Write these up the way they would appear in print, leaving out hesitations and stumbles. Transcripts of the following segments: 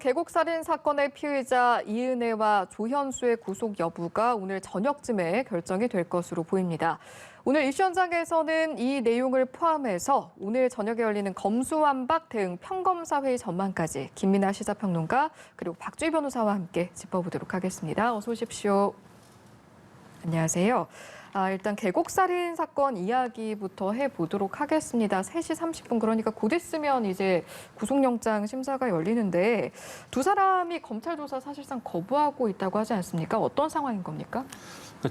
계곡살인 사건의 피의자 이은혜와 조현수의 구속 여부가 오늘 저녁쯤에 결정이 될 것으로 보입니다. 오늘 이슈 현장에서는 이 내용을 포함해서 오늘 저녁에 열리는 검수완박 대응 평검사회의 전망까지 김민아 시사평론가 그리고 박주희 변호사와 함께 짚어보도록 하겠습니다. 어서 오십시오. 안녕하세요. 일단 계곡살인 사건 이야기부터 해보도록 하겠습니다. 3시 30분 그러니까 곧 있으면 이제 구속영장 심사가 열리는데 두 사람이 검찰 조사 사실상 거부하고 있다고 하지 않습니까? 어떤 상황인 겁니까?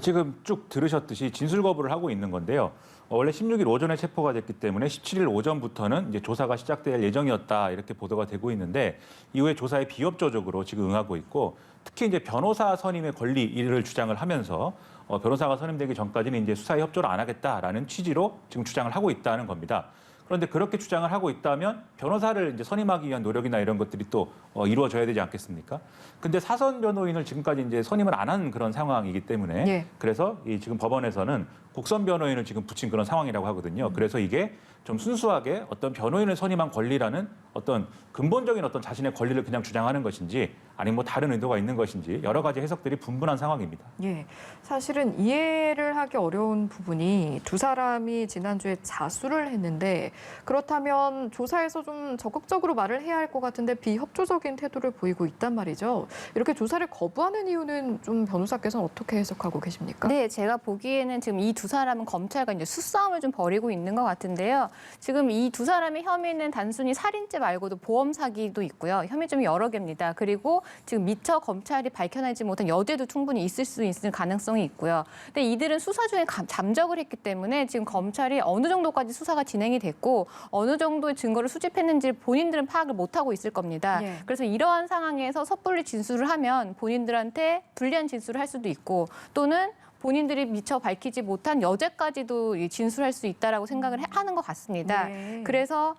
지금 쭉 들으셨듯이 진술 거부를 하고 있는 건데요. 원래 16일 오전에 체포가 됐기 때문에 17일 오전부터는 이제 조사가 시작될 예정이었다 이렇게 보도가 되고 있는데 이후에 조사에 비협조적으로 지금 응하고 있고 특히 이제 변호사 선임의 권리를 주장을 하면서 변호사가 선임되기 전까지는 이제 수사에 협조를 안 하겠다라는 취지로 지금 주장을 하고 있다는 겁니다. 그런데 그렇게 주장을 하고 있다면 변호사를 이제 선임하기 위한 노력이나 이런 것들이 또 이루어져야 되지 않겠습니까? 근데 사선 변호인을 지금까지 이제 선임을 안 한 그런 상황이기 때문에 예. 그래서 이 지금 법원에서는 국선 변호인을 지금 붙인 그런 상황이라고 하거든요. 그래서 이게 좀 순수하게 어떤 변호인을 선임한 권리라는 어떤 근본적인 어떤 자신의 권리를 그냥 주장하는 것인지 아니면 뭐 다른 의도가 있는 것인지 여러 가지 해석들이 분분한 상황입니다. 예, 사실은 이해를 하기 어려운 부분이 두 사람이 지난주에 자수를 했는데 그렇다면 조사에서 좀 적극적으로 말을 해야 할 것 같은데 비협조적인 태도를 보이고 있단 말이죠. 이렇게 조사를 거부하는 이유는 좀 변호사께서는 어떻게 해석하고 계십니까? 네, 제가 보기에는 지금 이 두 사람은 검찰과 이제 수싸움을 좀 벌이고 있는 것 같은데요. 지금 이 두 사람의 혐의는 단순히 살인죄 말고도 보험 사기도 있고요. 혐의점이 여러 개입니다. 그리고 지금 미처 검찰이 밝혀내지 못한 여죄도 충분히 있을 수 있는 가능성이 있고요. 근데 이들은 수사 중에 잠적을 했기 때문에 지금 검찰이 어느 정도까지 수사가 진행이 됐고 어느 정도의 증거를 수집했는지 본인들은 파악을 못하고 있을 겁니다. 예. 그래서 이러한 상황에서 섣불리 진술을 하면 본인들한테 불리한 진술을 할 수도 있고 또는 본인들이 미처 밝히지 못한 여죄까지도 진술할 수 있다라고 생각을 하는 것 같습니다. 네. 그래서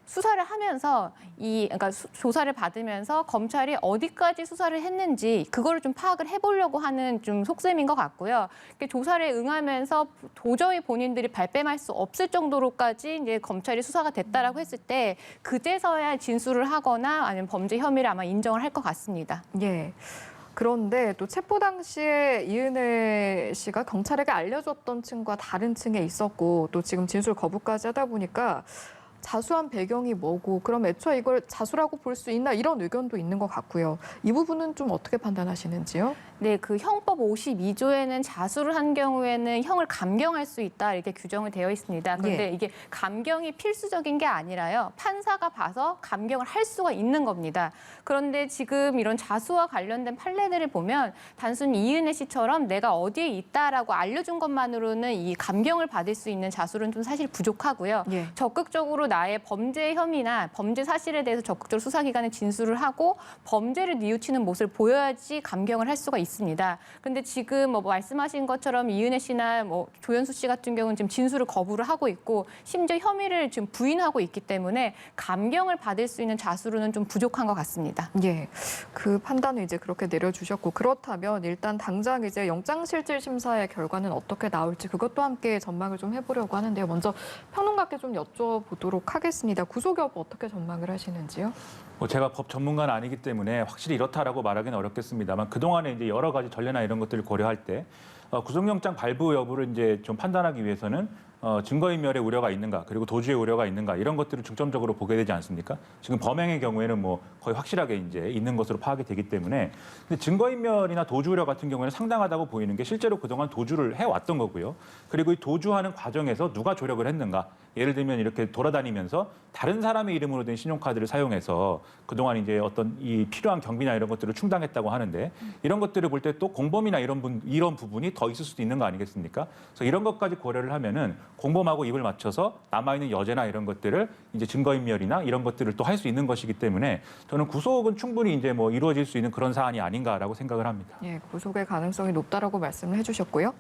수사를 하면서 그러니까 조사를 받으면서 검찰이 어디까지 수사를 했는지 그거를 좀 파악을 해보려고 하는 좀 속셈인 것 같고요. 조사를 응하면서 도저히 본인들이 발뺌할 수 없을 정도로까지 이제 검찰이 수사가 됐다라고 했을 때 그제서야 진술을 하거나 아니면 범죄 혐의를 아마 인정을 할 것 같습니다. 예. 그런데 또 체포 당시에 이은혜 씨가 경찰에게 알려줬던 층과 다른 층에 있었고 또 지금 진술 거부까지 하다 보니까 자수한 배경이 뭐고 그럼 애초에 이걸 자수라고 볼 수 있나 이런 의견도 있는 것 같고요. 이 부분은 좀 어떻게 판단하시는지요? 네, 그 형법 52조에는 자수를 한 경우에는 형을 감경할 수 있다 이렇게 규정이 되어 있습니다. 그런데 예. 이게 감경이 필수적인 게 아니라요. 판사가 봐서 감경을 할 수가 있는 겁니다. 그런데 지금 이런 자수와 관련된 판례들을 보면 단순히 이은혜 씨처럼 내가 어디에 있다라고 알려준 것만으로는 이 감경을 받을 수 있는 자수는 좀 사실 부족하고요. 예. 적극적으로 나의 범죄 혐의나 범죄 사실에 대해서 적극적으로 수사기관에 진술을 하고 범죄를 뉘우치는 모습을 보여야지 감경을 할 수가 있습니다. 그런데 지금 뭐 말씀하신 것처럼 이은혜 씨나 뭐 조현수 씨 같은 경우는 지금 진술을 거부를 하고 있고 심지어 혐의를 지금 부인하고 있기 때문에 감경을 받을 수 있는 자수로는 좀 부족한 것 같습니다. 예, 그 판단을 이제 그렇게 내려주셨고 그렇다면 일단 당장 이제 영장실질심사의 결과는 어떻게 나올지 그것도 함께 전망을 좀 해보려고 하는데요. 먼저 평론가께 좀 여쭤보도록 하겠습니다. 구속 여부 어떻게 전망을 하시는지요? 제가 법 전문가는 아니기 때문에 확실히 이렇다라고 말하기는 어렵겠습니다만 그동안에 이제 여러 가지 전례나 이런 것들을 고려할 때 구속영장 발부 여부를 이제 좀 판단하기 위해서는 증거인멸의 우려가 있는가 그리고 도주의 우려가 있는가 이런 것들을 중점적으로 보게 되지 않습니까? 지금 범행의 경우에는 뭐 거의 확실하게 이제 있는 것으로 파악이 되기 때문에 근데 증거인멸이나 도주 우려 같은 경우에는 상당하다고 보이는 게 실제로 그동안 도주를 해왔던 거고요. 그리고 이 도주하는 과정에서 누가 조력을 했는가? 예를 들면 이렇게 돌아다니면서 다른 사람의 이름으로 된 신용카드를 사용해서 그동안 이제 어떤 이 필요한 경비나 이런 것들을 충당했다고 하는데 이런 것들을 볼 때 또 공범이나 이런 부분이 더 있을 수도 있는 거 아니겠습니까? 그래서 이런 것까지 고려를 하면은 공범하고 입을 맞춰서 남아있는 여죄나 이런 것들을 이제 증거인멸이나 이런 것들을 또 할 수 있는 것이기 때문에 저는 구속은 충분히 이제 뭐 이루어질 수 있는 그런 사안이 아닌가라고 생각을 합니다. 예, 구속의 가능성이 높다라고 말씀을 해주셨고요.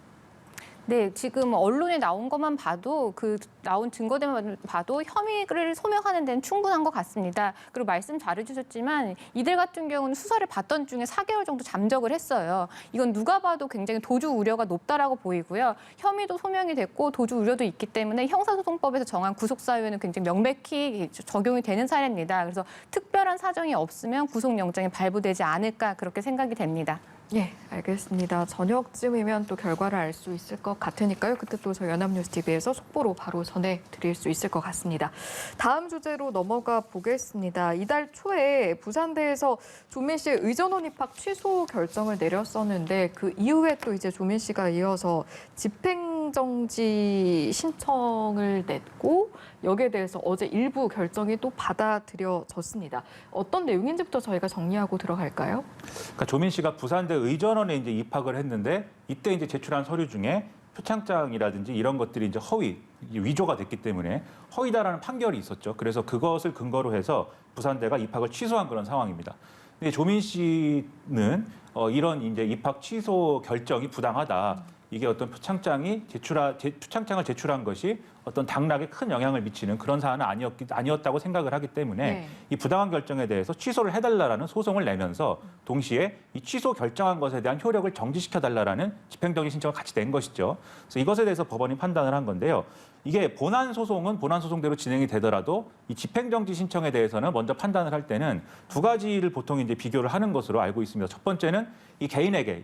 네, 지금 언론에 나온 것만 봐도 그 나온 증거들만 봐도 혐의를 소명하는 데는 충분한 것 같습니다. 그리고 말씀 잘해주셨지만 이들 같은 경우는 수사를 받던 중에 4개월 정도 잠적을 했어요. 이건 누가 봐도 굉장히 도주 우려가 높다라고 보이고요. 혐의도 소명이 됐고 도주 우려도 있기 때문에 형사소송법에서 정한 구속사유에는 굉장히 명백히 적용이 되는 사례입니다. 그래서 특별한 사정이 없으면 구속영장이 발부되지 않을까 그렇게 생각이 됩니다. 예, 알겠습니다. 저녁쯤이면 또 결과를 알 수 있을 것 같으니까요. 그때 또 저희 연합뉴스TV에서 속보로 바로 전해드릴 수 있을 것 같습니다. 다음 주제로 넘어가 보겠습니다. 이달 초에 부산대에서 조민 씨의 의전원 입학 취소 결정을 내렸었는데 그 이후에 또 이제 조민 씨가 이어서 집행정지 신청을 냈고 여기에 대해서 어제 일부 결정이 또 받아들여졌습니다. 어떤 내용인지부터 저희가 정리하고 들어갈까요? 그러니까 조민 씨가 부산대 의전원에 이제 입학을 했는데 이때 이제 제출한 서류 중에 표창장이라든지 이런 것들이 이제 허위, 위조가 됐기 때문에 허위다라는 판결이 있었죠. 그래서 그것을 근거로 해서 부산대가 입학을 취소한 그런 상황입니다. 근데 조민 씨는 이런 이제 입학 취소 결정이 부당하다. 이게 어떤 표창장을 제출한 것이 어떤 당락에 큰 영향을 미치는 그런 사안은 아니었다고 생각을 하기 때문에 네. 이 부당한 결정에 대해서 취소를 해달라라는 소송을 내면서 동시에 이 취소 결정한 것에 대한 효력을 정지시켜달라라는 집행정지 신청을 같이 낸 것이죠. 그래서 이것에 대해서 법원이 판단을 한 건데요. 이게 본안 소송대로 진행이 되더라도 이 집행정지 신청에 대해서는 먼저 판단을 할 때는 두 가지를 보통 이제 비교를 하는 것으로 알고 있습니다. 첫 번째는 이 개인에게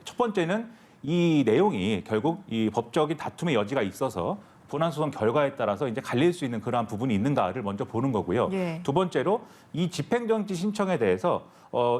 첫 번째는 이 내용이 결국 이 법적인 다툼의 여지가 있어서 본안 소송 결과에 따라서 이제 갈릴 수 있는 그러한 부분이 있는가를 먼저 보는 거고요. 예. 두 번째로 이 집행정지 신청에 대해서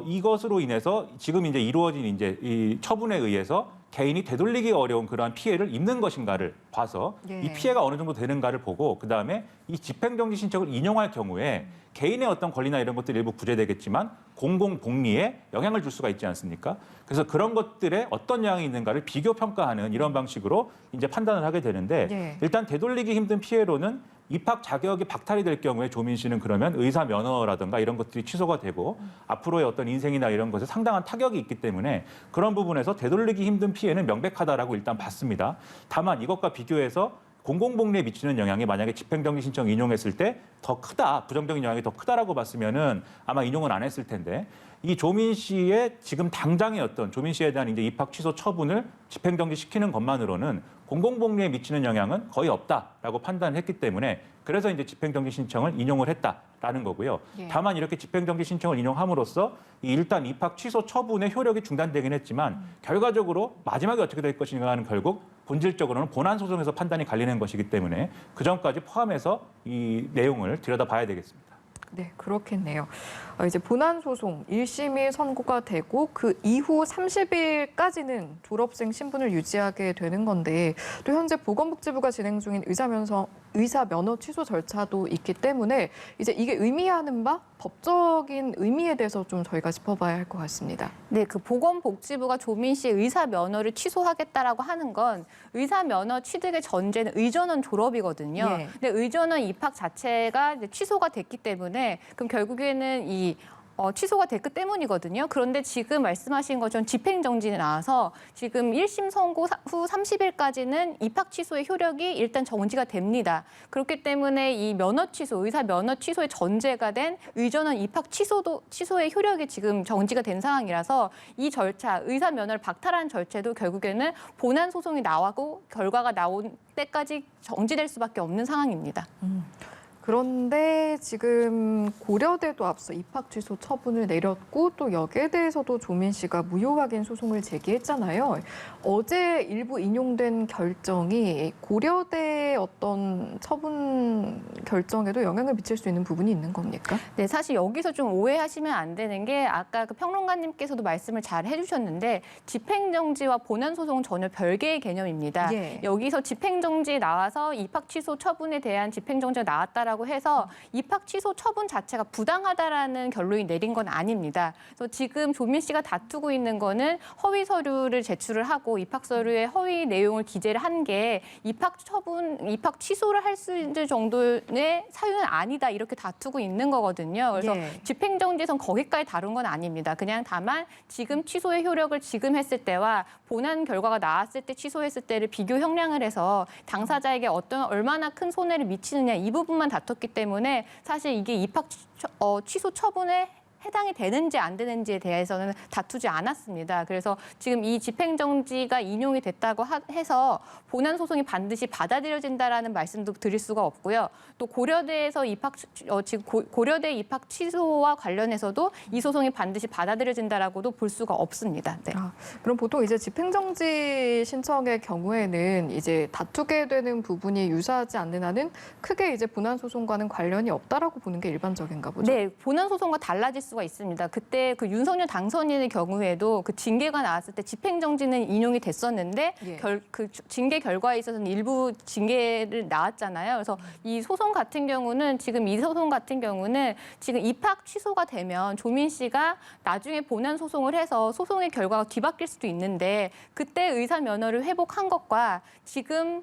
이것으로 인해서 지금 이제 이루어진 이제 이 처분에 의해서 개인이 되돌리기 어려운 그러한 피해를 입는 것인가를 봐서 예. 이 피해가 어느 정도 되는가를 보고 그다음에 이 집행정지 신청을 인용할 경우에 개인의 어떤 권리나 이런 것들이 일부 구제되겠지만 공공복리에 영향을 줄 수가 있지 않습니까? 그래서 그런 것들에 어떤 영향이 있는가를 비교 평가하는 이런 방식으로 이제 판단을 하게 되는데 예. 일단 되돌리기 힘든 피해로는 입학 자격이 박탈이 될 경우에 조민 씨는 그러면 의사 면허라든가 이런 것들이 취소가 되고 앞으로의 어떤 인생이나 이런 것에 상당한 타격이 있기 때문에 그런 부분에서 되돌리기 힘든 피해는 명백하다라고 일단 봤습니다. 다만 이것과 비교해서 공공복리에 미치는 영향이 만약에 집행정지 신청 인용했을 때 더 크다, 부정적인 영향이 더 크다라고 봤으면은 아마 인용은 안 했을 텐데 이 조민 씨의 지금 당장의 어떤 조민 씨에 대한 이제 입학 취소 처분을 집행정지 시키는 것만으로는 공공복리에 미치는 영향은 거의 없다라고 판단했기 때문에 그래서 이제 집행정지 신청을 인용을 했다라는 거고요. 예. 다만 이렇게 집행정지 신청을 인용함으로써 일단 입학 취소 처분의 효력이 중단되긴 했지만 결과적으로 마지막에 어떻게 될 것인가는 결국 본질적으로는 본안 소송에서 판단이 갈리는 것이기 때문에 그 점까지 포함해서 이 내용을 들여다봐야 되겠습니다. 네, 그렇겠네요. 이제 본안 소송 1심이 선고가 되고 그 이후 30일까지는 졸업생 신분을 유지하게 되는 건데 또 현재 보건복지부가 진행 중인 의사 면허 취소 절차도 있기 때문에 이제 이게 의미하는 바 법적인 의미에 대해서 좀 저희가 짚어봐야 할 것 같습니다. 네, 그 보건복지부가 조민 씨의 의사 면허를 취소하겠다라고 하는 건 의사 면허 취득의 전제는 의전원 졸업이거든요. 예. 근데 의전원 입학 자체가 이제 취소가 됐기 때문에 그럼 결국에는 이 취소가 됐기 때문이거든요. 그런데 지금 말씀하신 것처럼 집행정지에 나와서 지금 1심 선고 후 30일까지는 입학 취소의 효력이 일단 정지가 됩니다. 그렇기 때문에 이 면허 취소, 의사 면허 취소의 전제가 된 의전원 입학 취소의 효력이 지금 정지가 된 상황이라서 이 절차, 의사 면허를 박탈하는 절차도 결국에는 본안 소송이 나오고 결과가 나온 때까지 정지될 수밖에 없는 상황입니다. 그런데 지금 고려대도 앞서 입학 취소 처분을 내렸고 또 여기에 대해서도 조민 씨가 무효 확인 소송을 제기했잖아요. 어제 일부 인용된 결정이 고려대의 어떤 처분 결정에도 영향을 미칠 수 있는 부분이 있는 겁니까? 네, 사실 여기서 좀 오해하시면 안 되는 게 아까 그 평론가님께서도 말씀을 잘 해주셨는데 집행정지와 본안소송은 전혀 별개의 개념입니다. 예. 여기서 집행정지에 나와서 입학 취소 처분에 대한 집행정지가 나왔다라고 있다라고 해서 입학 취소 처분 자체가 부당하다라는 결론이 내린 건 아닙니다. 그래서 지금 조민 씨가 다투고 있는 거는 허위 서류를 제출을 하고 입학 서류에 허위 내용을 기재를 한 게 입학 취소를 할 수 있는 정도의 사유는 아니다 이렇게 다투고 있는 거거든요. 그래서 예. 집행정지에선 거기까지 다룬 건 아닙니다. 그냥 다만 지금 취소의 효력을 지금 했을 때와 본안 결과가 나왔을 때 취소했을 때를 비교 형량을 해서 당사자에게 얼마나 큰 손해를 미치느냐 이 부분만 다퉜기 때문에 사실 이게 입학 취소 처분에 해당이 되는지 안 되는지에 대해서는 다투지 않았습니다. 그래서 지금 이 집행정지가 인용이 됐다고 해서 본안 소송이 반드시 받아들여진다라는 말씀도 드릴 수가 없고요. 또 고려대에서 지금 고려대 입학 취소와 관련해서도 이 소송이 반드시 받아들여진다라고도 볼 수가 없습니다. 네. 그럼 보통 이제 집행정지 신청의 경우에는 이제 다투게 되는 부분이 유사하지 않는 한은 크게 이제 본안 소송과는 관련이 없다라고 보는 게 일반적인가 보죠. 네, 본안 소송과 달라질 수가 있습니다. 그때 그 윤석열 당선인의 경우에도 그 징계가 나왔을 때 집행정지는 인용이 됐었는데 예. 그 징계 결과에 있어서는 일부 징계를 나왔잖아요. 그래서 이 소송 같은 경우는 지금 입학 취소가 되면 조민 씨가 나중에 본안 소송을 해서 소송의 결과가 뒤바뀔 수도 있는데 그때 의사 면허를 회복한 것과 지금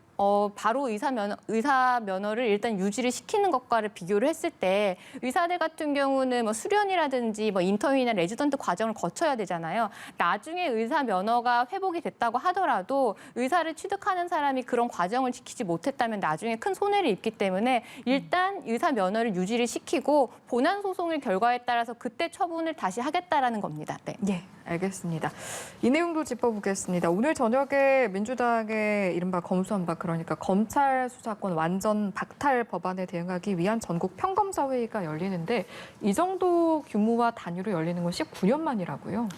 바로 의사 면허를 일단 유지를 시키는 것과를 비교를 했을 때 의사들 같은 경우는 뭐 수련이라든지 뭐 인턴이나 레지던트 과정을 거쳐야 되잖아요. 나중에 의사 면허가 회복이 됐다고 하더라도 의사를 취득하는 사람이 그런 과정을 지키지 못했다면 나중에 큰 손해를 입기 때문에 일단 의사 면허를 유지를 시키고 본안 소송의 결과에 따라서 그때 처분을 다시 하겠다라는 겁니다. 네. 예, 알겠습니다. 이 내용도 짚어보겠습니다. 오늘 저녁에 민주당의 이른바 검수완박, 그러니까 검찰 수사권 완전 박탈 법안에 대응하기 위한 전국 평검사 회의가 열리는데 이 정도 규모와 단위로 열리는 건 19년 만이라고요.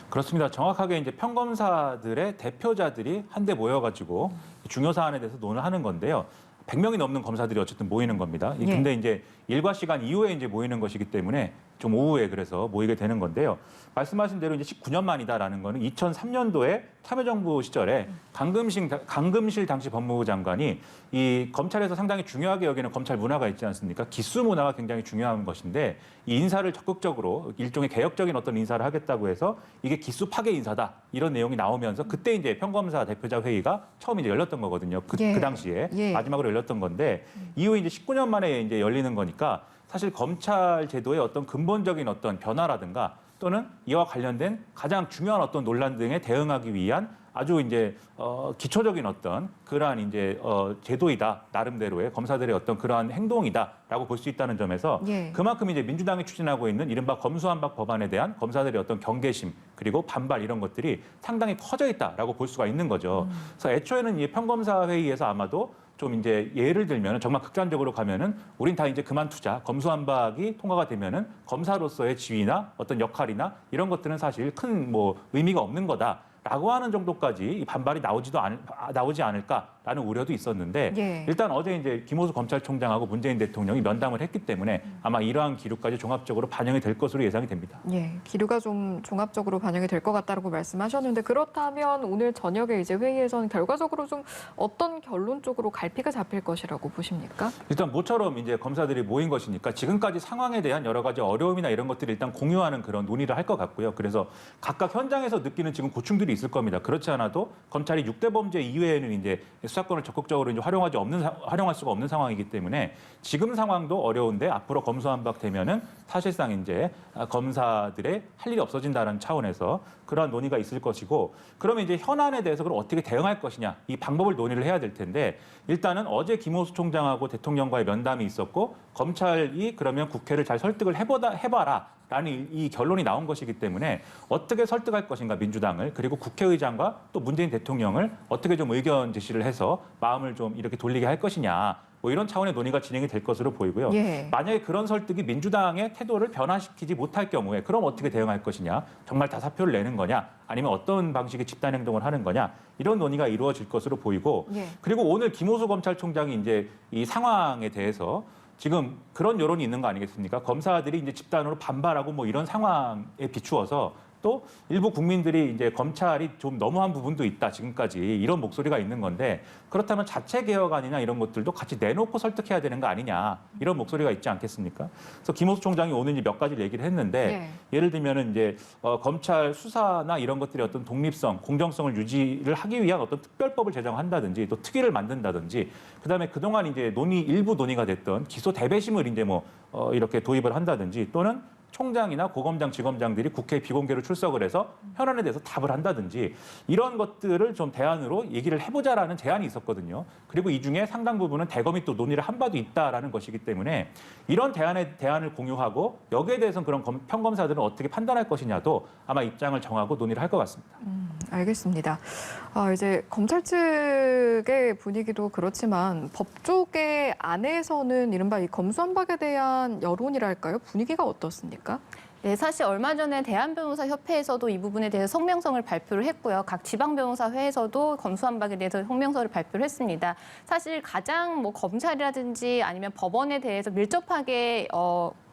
그렇습니다. 정확하게 이제 평검사들의 대표자들이 한데 모여가지고 중요 사안에 대해서 논의를 하는 건데요. 100명이 넘는 검사들이 어쨌든 모이는 겁니다. 예. 근데 이제 일과 시간 이후에 이제 모이는 것이기 때문에 좀 오후에 그래서 모이게 되는 건데요. 말씀하신 대로 이제 19년 만이다라는 거는 2003년도에 참여정부 시절에 강금실 당시 법무부 장관이 이 검찰에서 상당히 중요하게 여기는 검찰 문화가 있지 않습니까? 기수 문화가 굉장히 중요한 것인데 이 인사를 적극적으로 일종의 개혁적인 어떤 인사를 하겠다고 해서 이게 기수 파괴 인사다 이런 내용이 나오면서 그때 이제 평검사 대표자 회의가 처음 이제 열렸던 거거든요. 그 당시에 예. 마지막으로 열렸던 건데 이후에 이제 19년 만에 이제 열리는 거니까 사실 검찰 제도의 어떤 근본적인 어떤 변화라든가 또는 이와 관련된 가장 중요한 어떤 논란 등에 대응하기 위한 아주 이제 기초적인 어떤 그러한 이제 제도이다 나름대로의 검사들의 어떤 그러한 행동이다라고 볼 수 있다는 점에서 예. 그만큼 이제 민주당이 추진하고 있는 이른바 검수완박 법안에 대한 검사들의 어떤 경계심 그리고 반발 이런 것들이 상당히 커져 있다라고 볼 수가 있는 거죠. 그래서 애초에는 이 평검사 회의에서 아마도 좀 이제 예를 들면 정말 극단적으로 가면은 우린 다 이제 그만두자. 검수완박이 통과가 되면은 검사로서의 지위나 어떤 역할이나 이런 것들은 사실 큰 뭐 의미가 없는 거다라고 하는 정도까지 이 반발이 나오지 않을까라는 우려도 있었는데 예. 일단 어제 이제 김호수 검찰총장하고 문재인 대통령이 면담을 했기 때문에 아마 이러한 기류까지 종합적으로 반영이 될 것으로 예상이 됩니다. 예, 기류가 좀 종합적으로 반영이 될 것 같다고 말씀하셨는데 그렇다면 오늘 저녁에 이제 회의에서는 결과적으로 좀 어떤 결론 쪽으로 갈피가 잡힐 것이라고 보십니까? 일단 모처럼 이제 검사들이 모인 것이니까 지금까지 상황에 대한 여러 가지 어려움이나 이런 것들을 일단 공유하는 그런 논의를 할 것 같고요. 그래서 각각 현장에서 느끼는 지금 고충들이 있을 겁니다. 그렇지 않아도 검찰이 6대 범죄 이외에는 이제 수사권을 적극적으로 이제 활용할 수가 없는 상황이기 때문에 지금 상황도 어려운데 앞으로 검수완박 되면은 사실상 이제 검사들의 할 일이 없어진다는 차원에서 그러한 논의가 있을 것이고 그러면 이제 현안에 대해서 그럼 어떻게 대응할 것이냐 이 방법을 논의를 해야 될 텐데 일단은 어제 김호수 총장하고 대통령과의 면담이 있었고 검찰이 그러면 국회를 잘 설득을 해봐라. 라는 이 결론이 나온 것이기 때문에 어떻게 설득할 것인가 민주당을 그리고 국회의장과 또 문재인 대통령을 어떻게 좀 의견 제시를 해서 마음을 좀 이렇게 돌리게 할 것이냐 뭐 이런 차원의 논의가 진행이 될 것으로 보이고요. 예. 만약에 그런 설득이 민주당의 태도를 변화시키지 못할 경우에 그럼 어떻게 대응할 것이냐 정말 다 사표를 내는 거냐 아니면 어떤 방식의 집단 행동을 하는 거냐 이런 논의가 이루어질 것으로 보이고 예. 그리고 오늘 김호수 검찰총장이 이제 이 상황에 대해서 지금 그런 여론이 있는 거 아니겠습니까? 검사들이 이제 집단으로 반발하고 뭐 이런 상황에 비추어서 또 일부 국민들이 이제 검찰이 좀 너무한 부분도 있다 지금까지 이런 목소리가 있는 건데 그렇다면 자체 개혁안이나 이런 것들도 같이 내놓고 설득해야 되는 거 아니냐 이런 목소리가 있지 않겠습니까? 그래서 김호수 총장이 오늘 이제 몇 가지 얘기를 했는데 예를 들면은 이제 검찰 수사나 이런 것들이 어떤 독립성, 공정성을 유지를 하기 위한 어떤 특별법을 제정한다든지 또 특위를 만든다든지 그다음에 그동안 이제 일부 논의가 됐던 기소 대배심을 이제 이렇게 도입을 한다든지 또는 총장이나 고검장, 지검장들이 국회에 비공개로 출석을 해서 현안에 대해서 답을 한다든지 이런 것들을 좀 대안으로 얘기를 해보자라는 제안이 있었거든요. 그리고 이 중에 상당 부분은 대검이 또 논의를 한 바도 있다라는 것이기 때문에 이런 대안을 공유하고 여기에 대해서는 그런 평검사들은 어떻게 판단할 것이냐도 아마 입장을 정하고 논의를 할 것 같습니다. 알겠습니다. 이제 검찰 측의 분위기도 그렇지만 법조계 안에서는 이른바 이 검수완박에 대한 여론이랄까요? 분위기가 어떻습니까? 네, 사실 얼마 전에 대한변호사협회에서도 이 부분에 대해서 성명서를 발표를 했고요. 각 지방변호사회에서도 검수완박에 대해서 성명서를 발표를 했습니다. 사실 가장 검찰이라든지 아니면 법원에 대해서 밀접하게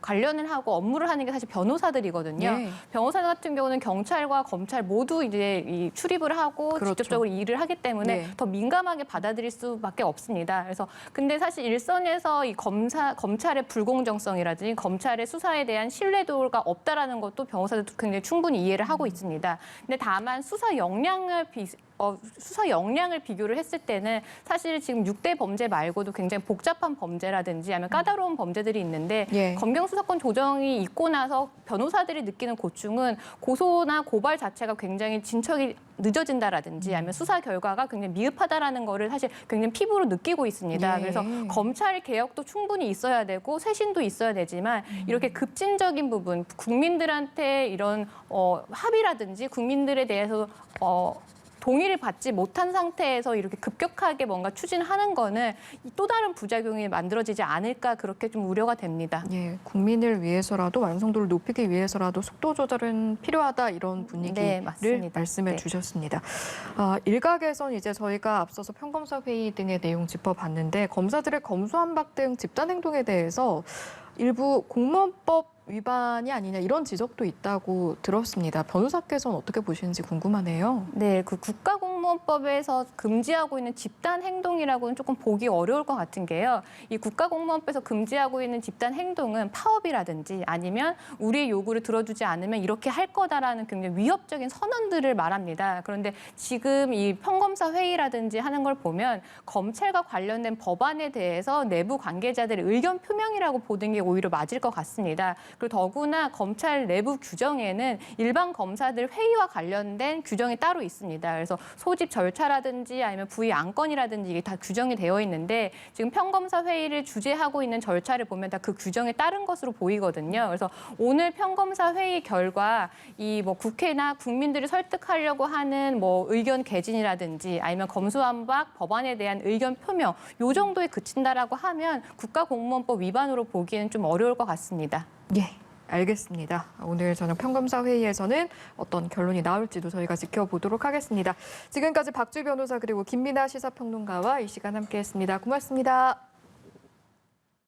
관련을 하고 업무를 하는 게 사실 변호사들이거든요. 네. 변호사 같은 경우는 경찰과 검찰 모두 이제 출입을 하고 그렇죠. 직접적으로 일을 하기 때문에 네. 더 민감하게 받아들일 수밖에 없습니다. 그래서 근데 사실 일선에서 이 검찰의 불공정성이라든지 검찰의 수사에 대한 신뢰도가 없다라는 것도 변호사들도 굉장히 충분히 이해를 하고 있습니다. 근데 다만 수사 역량을 비교를 했을 때는 사실 지금 6대 범죄 말고도 굉장히 복잡한 범죄라든지 아니면 까다로운 범죄들이 있는데 검경수사권 조정이 있고 나서 변호사들이 느끼는 고충은 고소나 고발 자체가 굉장히 진척이 늦어진다라든지 아니면 수사 결과가 굉장히 미흡하다라는 거를 사실 굉장히 피부로 느끼고 있습니다. 그래서 검찰 개혁도 충분히 있어야 되고 쇄신도 있어야 되지만 이렇게 급진적인 부분, 국민들한테 이런 합의라든지 국민들에 대해서 동의를 받지 못한 상태에서 이렇게 급격하게 뭔가 추진하는 거는 또 다른 부작용이 만들어지지 않을까 그렇게 좀 우려가 됩니다. 예, 국민을 위해서라도 완성도를 높이기 위해서라도 속도 조절은 필요하다 이런 분위기를 말씀해 주셨습니다. 일각에선 이제 저희가 앞서서 평검사 회의 등의 내용 짚어봤는데 검사들의 검수완박 등 집단 행동에 대해서 일부 공무원법 위반이 아니냐 이런 지적도 있다고 들었습니다. 변호사께서는 어떻게 보시는지 궁금하네요. 네, 그 국가공무원법에서 금지하고 있는 집단 행동이라고는 조금 보기 어려울 것 같은 게요. 이 국가공무원법에서 금지하고 있는 집단 행동은 파업이라든지 아니면 우리의 요구를 들어주지 않으면 이렇게 할 거다라는 굉장히 위협적인 선언들을 말합니다. 그런데 지금 이 평검사 회의라든지 하는 걸 보면 검찰과 관련된 법안에 대해서 내부 관계자들의 의견 표명이라고 보는 게 오히려 맞을 것 같습니다. 그리고 더구나 검찰 내부 규정에는 일반 검사들 회의와 관련된 규정이 따로 있습니다. 그래서 소집 절차라든지 아니면 부의 안건이라든지 이게 다 규정이 되어 있는데 지금 평검사 회의를 주재하고 있는 절차를 보면 다 그 규정에 따른 것으로 보이거든요. 그래서 오늘 평검사 회의 결과 이 국회나 국민들을 설득하려고 하는 의견 개진이라든지 아니면 검수완박 법안에 대한 의견 표명 요 정도에 그친다라고 하면 국가공무원법 위반으로 보기에는 좀 어려울 것 같습니다. 예, 알겠습니다. 오늘 저녁 평검사 회의에서는 어떤 결론이 나올지도 저희가 지켜보도록 하겠습니다. 지금까지 박주희 변호사 그리고 김민아 시사평론가와 이 시간 함께했습니다. 고맙습니다.